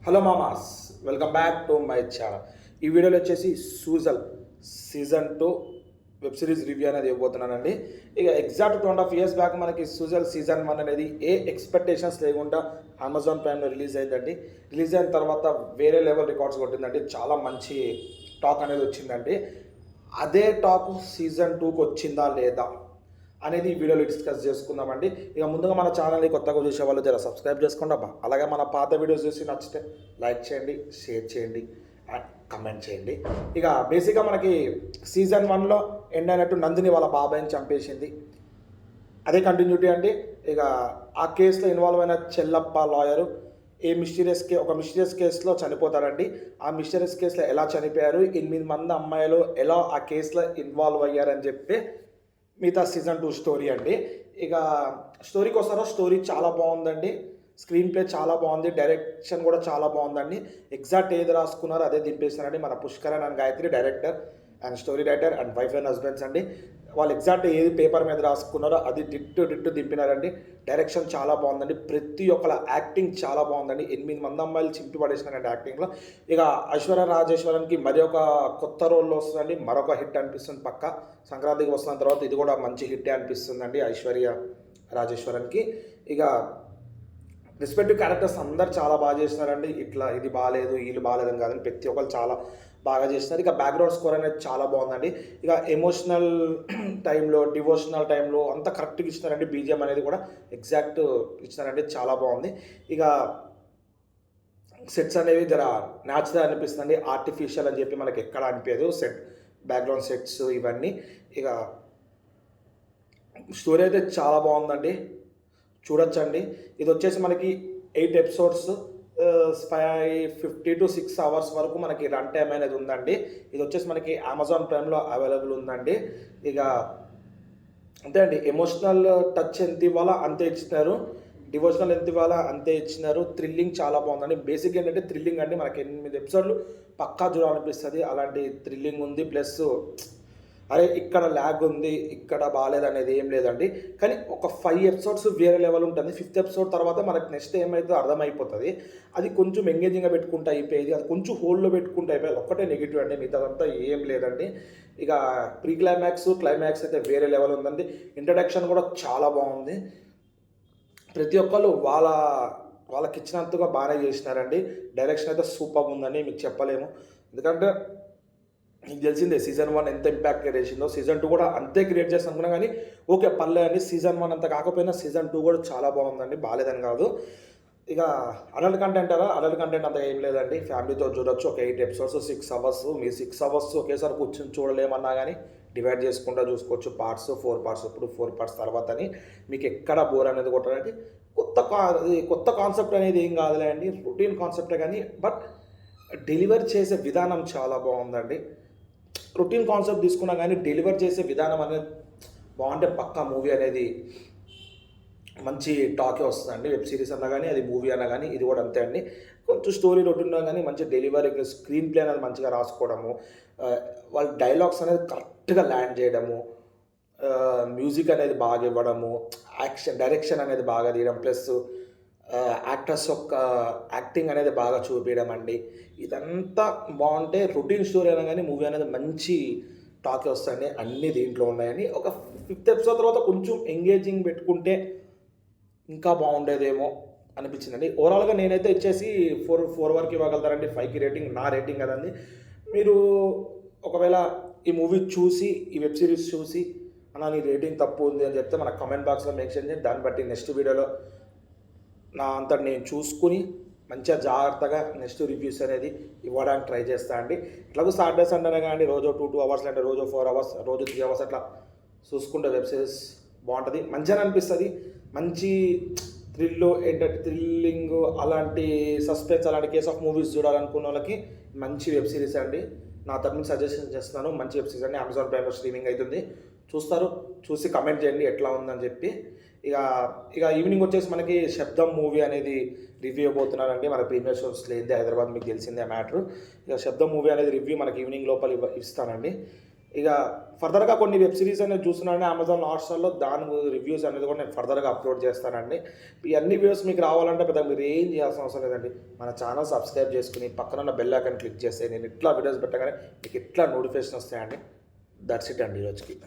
Hello మామాస్, welcome back to my channel. ఈ వీడియోలో వచ్చేసి Suzhal season 2 web series review అనేది ఇవ్వబోతున్నానండి. ఇక ఎగ్జాక్ట్ 2.5 years బ్యాక్ మనకి సూజల్ సీజన్ 1 అనేది ఏ ఎక్స్పెక్టేషన్స్ లేకుండా అమెజాన్ ప్రైమ్లో రిలీజ్ అయిందండి. రిలీజ్ అయిన తర్వాత వేరే లెవెల్ రికార్డ్స్ కొట్టిందండి. చాలా మంచి టాక్ అనేది వచ్చిందండి. అదే టాక్ సీజన్ 2కి వచ్చిందా లేదా అనేది ఈ వీడియోలో డిస్కస్ చేసుకుందామండి. ఇక ముందుగా మన ఛానల్ని కొత్తగా చూసే వాళ్ళు జర సబ్స్క్రైబ్ చేసుకోండి అబ్బా. అలాగే మన పాత వీడియోస్ చూసి నచ్చితే లైక్ చేయండి, షేర్ చేయండి అండ్ కమెంట్ చేయండి. ఇక బేసిక్గా మనకి సీజన్ 1లో ఎండ్ అయినట్టు నందిని వాళ్ళ బాబాయ్ని చంపేసింది. అదే కంటిన్యూటీ అండి. ఇక ఆ కేసులో ఇన్వాల్వ్ అయిన చెల్లప్ప లాయరు ఒక మిస్టీరియస్ కేసులో చనిపోతారండి. ఆ మిస్టీరియస్ కేసులో ఎలా చనిపోయారు, 8 మంది అమ్మాయిలు ఎలా ఆ కేసులో ఇన్వాల్వ్ అయ్యారని చెప్పి మిగతా సీజన్ 2 స్టోరీ అండి. ఇక స్టోరీకి వస్తారో, స్టోరీ చాలా బాగుందండి. స్క్రీన్ ప్లే చాలా బాగుంది, డైరెక్షన్ కూడా చాలా బాగుందండి. ఎగ్జాక్ట్ ఏది రాసుకున్నారో అదే దింపేస్తారండి. మన Pushkaran and Gayatri director and story writer and wife and husbands అండి. వాళ్ళు ఎగ్జాక్ట్ ఏది పేపర్ మీద రాసుకున్నారో అది డిట్టు దింపినారండి. డైరెక్షన్ చాలా బాగుందండి. ప్రతి ఒక్కల యాక్టింగ్ చాలా బాగుందండి. 8 మంది అమ్మాయిలు చింపి పడేసినారండి యాక్టింగ్లో. ఇక ఐశ్వర్య రాజేశ్వరన్కి మరి ఒక కొత్త రోల్లో వస్తుందండి. మరొక హిట్ అనిపిస్తుంది పక్క. సంక్రాంతికి వస్తున్న తర్వాత ఇది కూడా మంచి హిట్టే అనిపిస్తుందండి ఐశ్వర్య రాజేశ్వరన్కి. ఇక రెస్పెక్టివ్ క్యారెక్టర్స్ అందరు చాలా బాగా చేసినారండి. ఇట్లా ఇది బాగాలేదు, వీళ్ళు బాగాలేదని కాదని ప్రతి ఒక్కరు చాలా బాగా చేసినారు. ఇక బ్యాక్గ్రౌండ్ స్కోర్ అనేది చాలా బాగుందండి. ఇక ఎమోషనల్ టైంలో, డివోషనల్ టైంలో అంతా కరెక్ట్గా ఇచ్చినారండి. బీజిఎం అనేది కూడా ఎగ్జాక్ట్ ఇచ్చినారండి, చాలా బాగుంది. ఇక సెట్స్ అనేవి జర న్యాచురల్ అనిపిస్తుంది, ఆర్టిఫిషియల్ అని చెప్పి మనకి ఎక్కడ అనిపించదు. బ్యాక్గ్రౌండ్ సెట్స్ ఇవన్నీ. ఇక స్టోరీ అయితే చాలా బాగుందండి, చూడొచ్చండి. ఇది వచ్చేసి మనకి 8 episodes, 550 to 6 hours వరకు మనకి రన్ టైం అనేది ఉందండి. ఇది వచ్చేసి మనకి అమెజాన్ ప్రైమ్లో అవైలబుల్ ఉందండి. ఇక అంతే అండి. ఎమోషనల్ టచ్ ఎంత ఇవ్వాలా అంతే ఇచ్చినారు, డివోషనల్ ఎంత ఇవ్వాలా అంతే ఇచ్చినారు. థ్రిల్లింగ్ చాలా బాగుందండి. బేసిక్ ఏంటంటే థ్రిల్లింగ్ అండి. మనకి 8 episodes పక్కా చూడాలనిపిస్తుంది, అలాంటి థ్రిల్లింగ్ ఉంది. ప్లస్ అరే ఇక్కడ ల్యాగ్ ఉంది, ఇక్కడ బాగాలేదు అనేది ఏం లేదండి. కానీ ఒక 5 episodes వేరే లెవెల్ ఉంటుంది. 5th episode తర్వాత మనకి నెక్స్ట్ ఏమైతే అర్థమైపోతుంది. అది కొంచెం ఎంగేజింగ్గా పెట్టుకుంటూ అయిపోయేది, అది కొంచెం హోల్డ్లో పెట్టుకుంటూ అయిపోయేది. ఒక్కటే నెగిటివ్ అండి, మిగతాదంతా ఏం లేదండి. ఇక ప్రీ క్లైమాక్స్ అయితే వేరే లెవెల్ ఉందండి. ఇంట్రడక్షన్ కూడా చాలా బాగుంది. ప్రతి ఒక్కళ్ళు వాళ్ళకి ఇచ్చినంతగా బాగానే చేసినారండి. డైరెక్షన్ అయితే సూపర్ ఉందని మీకు చెప్పలేము. ఎందుకంటే మీకు తెలిసిందే సీజన్ 1 ఎంత ఇంపాక్ట్ క్రియేట్ చేసిందో. సీజన్ 2 కూడా అంతే క్రియేట్ చేస్తాను అనుకున్నా కానీ ఓకే పర్లే అని. సీజన్ 1 అంత కాకపోయినా సీజన్ 2 కూడా చాలా బాగుందండి, బాగాలేదని కాదు. ఇక అడల్ట్ కంటెంట్ అంత ఏం లేదండి. ఫ్యామిలీతో చూడొచ్చు. ఒక 8 episodes 6 hours. మీరు 6 hours ఒకేసారి కూర్చొని చూడలేమన్నా కానీ డివైడ్ చేసుకుంటూ చూసుకోవచ్చు. 4 parts, ఇప్పుడు 4 parts తర్వాత అని మీకు ఎక్కడ బోర్ అనేది కొట్టడానికి. కొత్త కాన్సెప్ట్ అనేది ఏం కాదులే అండి, రొటీన్ కాన్సెప్టే కానీ బట్ డెలివర్ చేసే విధానం చాలా బాగుందండి. రొటీన్ కాన్సెప్ట్ తీసుకున్నా కానీ డెలివర్ చేసే విధానం అనేది బాగుంటే పక్కా మూవీ అనేది మంచి టాకే వస్తుందండి. వెబ్ సిరీస్ అన్నా కానీ, అది మూవీ అన్నా కానీ, ఇది కూడా అంతే అండి. కొంచెం స్టోరీ రొటీన్ కానీ మంచి డెలివరీ, స్క్రీన్ ప్లే అనేది మంచిగా రాసుకోవడము, వాళ్ళ డైలాగ్స్ అనేది కరెక్ట్గా ల్యాండ్ చేయడము, మ్యూజిక్ అనేది బాగా ఇవ్వడము, డైరెక్షన్ అనేది బాగా తీయడం, ప్లస్ యాక్టర్స్ యొక్క యాక్టింగ్ అనేది బాగా చూపించడం అండి. ఇదంతా బాగుంటే రొటీన్ స్టోరీ అయినా కానీ మూవీ అనేది మంచి టాక్ వస్తాయండి. అన్నీ దీంట్లో ఉన్నాయని. ఒక 5th episode తర్వాత కొంచెం ఎంగేజింగ్ పెట్టుకుంటే ఇంకా బాగుండేదేమో అనిపించిందండి. ఓవరాల్గా నేనైతే ఇచ్చేసి 4 వరకు ఇవ్వగలుగుతారండి. 5కి రేటింగ్, నా రేటింగ్ కదండి. మీరు ఒకవేళ ఈ మూవీ చూసి, ఈ వెబ్ సిరీస్ చూసి అన్న నీ రేటింగ్ తప్పు ఉంది అని చెప్తే మన కమెంట్ బాక్స్లో మెన్షన్ చేయండి. దాన్ని బట్టి నెక్స్ట్ వీడియోలో నా అంతా నేను చూసుకుని మంచిగా జాగ్రత్తగా నెక్స్ట్ రివ్యూస్ అనేది ఇవ్వడానికి ట్రై చేస్తా అండి. ఇట్లాగూ సాటర్డే సండేనే కానీ రోజు 2 hours అంటే రోజు 4 hours, రోజు 3 hours అట్లా చూసుకుంటే వెబ్ సిరీస్ బాగుంటుంది, మంచిగా అనిపిస్తుంది. మంచి థ్రిల్లింగ్ అలాంటి సస్పెన్స్, అలాంటి కేస్ ఆఫ్ మూవీస్ చూడాలనుకున్న వాళ్ళకి మంచి వెబ్ సిరీస్ అండి. నా తరఫున సజెషన్ చేస్తున్నాను. మంచి వెబ్ సిరీస్ అండి. అమెజాన్ ప్రైమ్లో స్ట్రీమింగ్ అవుతుంది. చూసి కమెంట్ చేయండి ఎట్లా ఉందని చెప్పి. ఇక ఈవినింగ్ వచ్చేసి మనకి శబ్దం మూవీ అనేది రివ్యూ ఇవ్వబోతున్నారండి. మన ప్రీమియర్ షోస్ లేదే హైదరాబాద్, మీకు తెలిసిందే మ్యాటర్. ఇక శబ్దం మూవీ అనేది రివ్యూ మనకి ఈవినింగ్ లోపల ఇస్తానండి. ఇక ఫర్దర్గా కొన్ని వెబ్ సిరీస్ అనేది చూస్తున్నానండి అమెజాన్ హాట్స్టార్లో, దాని రివ్యూస్ అనేది కూడా నేను ఫర్దర్గా అప్లోడ్ చేస్తానండి. ఈ అన్ని వీడియోస్ మీకు రావాలంటే పెద్ద మీరు ఏం చేయాల్సిన అవసరం లేదండి. మన ఛానల్ సబ్స్క్రైబ్ చేసుకుని పక్కన ఉన్న బెల్ ఐకాన్ క్లిక్ చేస్తే నేను ఇట్లా వీడియోస్ పెట్టగానే మీకు ఇట్లా నోటిఫికేషన్ వస్తాయండి. దట్స్ ఇట్ అండి ఈరోజుకి.